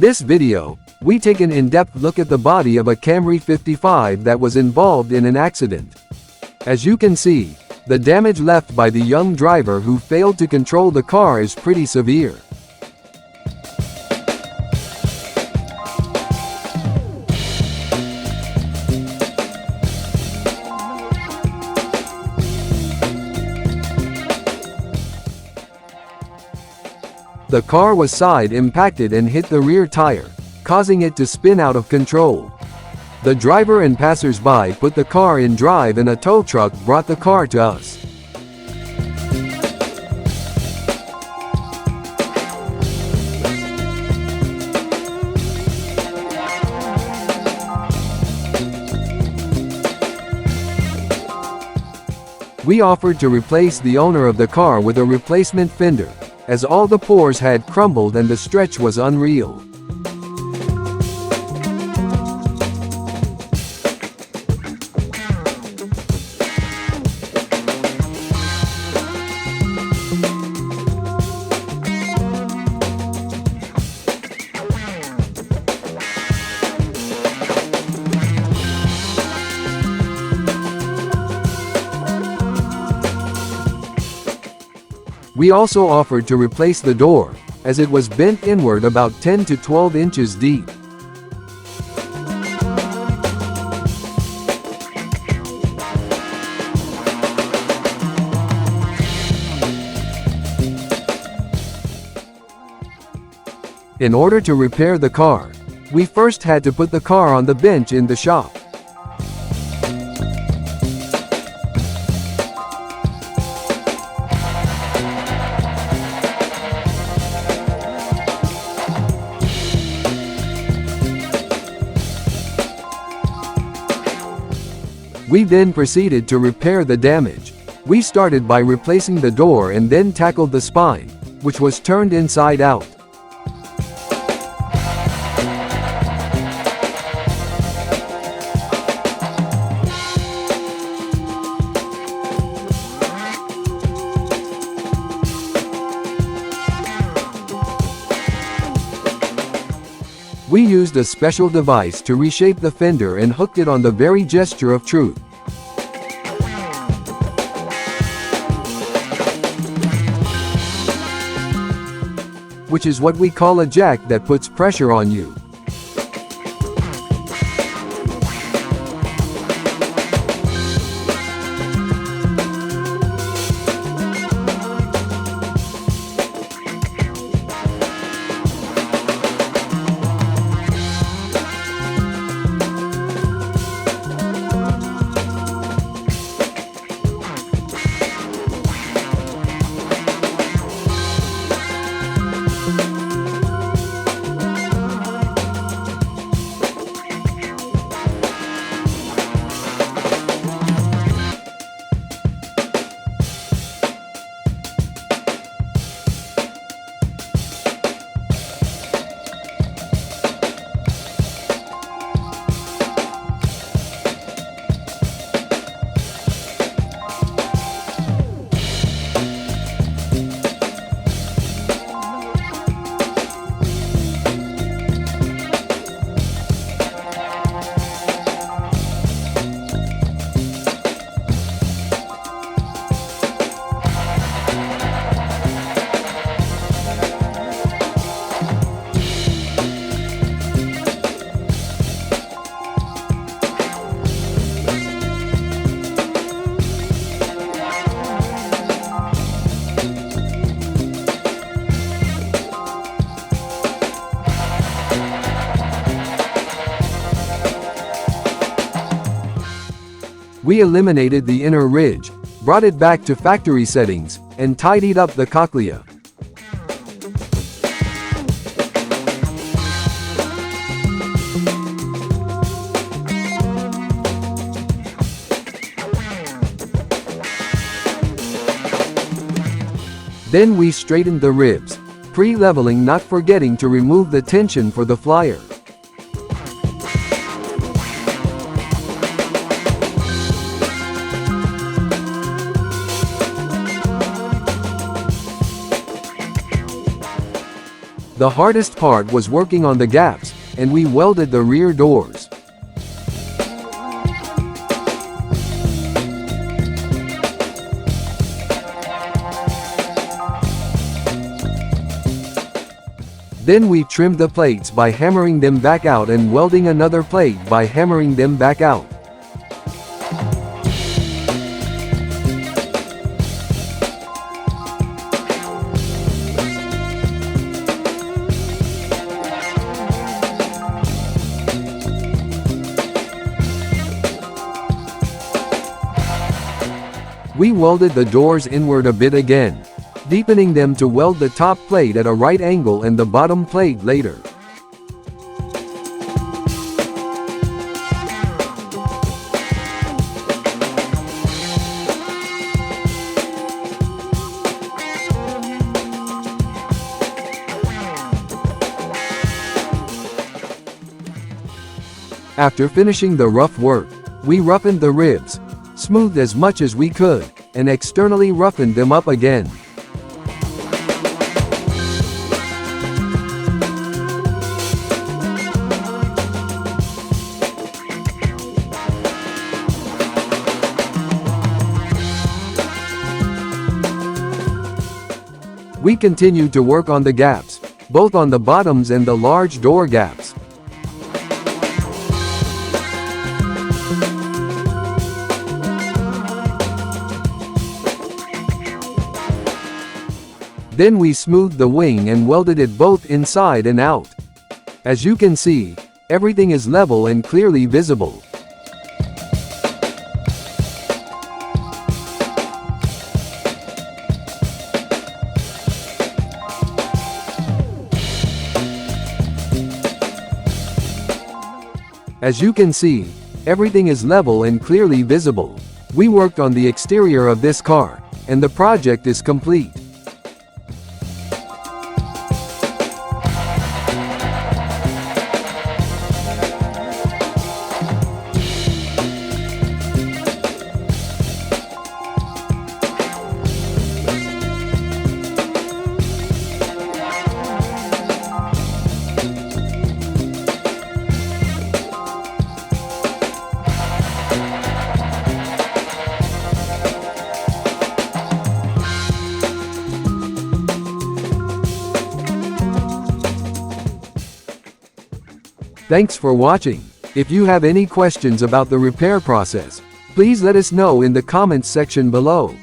this video, we take an in-depth look at the body of a Camry 55 that was involved in an accident. As you can see, the damage left by the young driver who failed to control the car is pretty severe. The car was side impacted and hit the rear tire, causing it to spin out of control. The driver and passers-by put the car in drive and a tow truck brought the car to us. We offered to replace the owner of the car with a replacement fender, as all the pores had crumbled and the stretch was unreal. We also offered to replace the door, as it was bent inward about 10 to 12 inches deep. In order to repair the car, we first had to put the car on the bench in the shop. We then proceeded to repair the damage. We started by replacing the door and then tackled the spine, which was turned inside out. We used a special device to reshape the fender and hooked it on the very gesture of truth. Which is what we call a jack that puts pressure on you. We eliminated the inner ridge, brought it back to factory settings, and tidied up the cochlea. Then we straightened the ribs, pre-leveling, not forgetting to remove the tension for the flyer. The hardest part was working on the gaps, and we welded the rear doors. Then we trimmed the plates by hammering them back out and welding another plate by hammering them back out. We welded the doors inward a bit again, deepening them to weld the top plate at a right angle and the bottom plate later. After finishing the rough work, we roughened the ribs, smoothed as much as we could, and externally roughened them up again. We continued to work on the gaps, both on the bottoms and the large door gaps. Then we smoothed the wing and welded it both inside and out. As you can see, everything is level and clearly visible. As you can see, everything is level and clearly visible. We worked on the exterior of this car, and the project is complete. Thanks for watching. If you have any questions about the repair process, please let us know in the comments section below.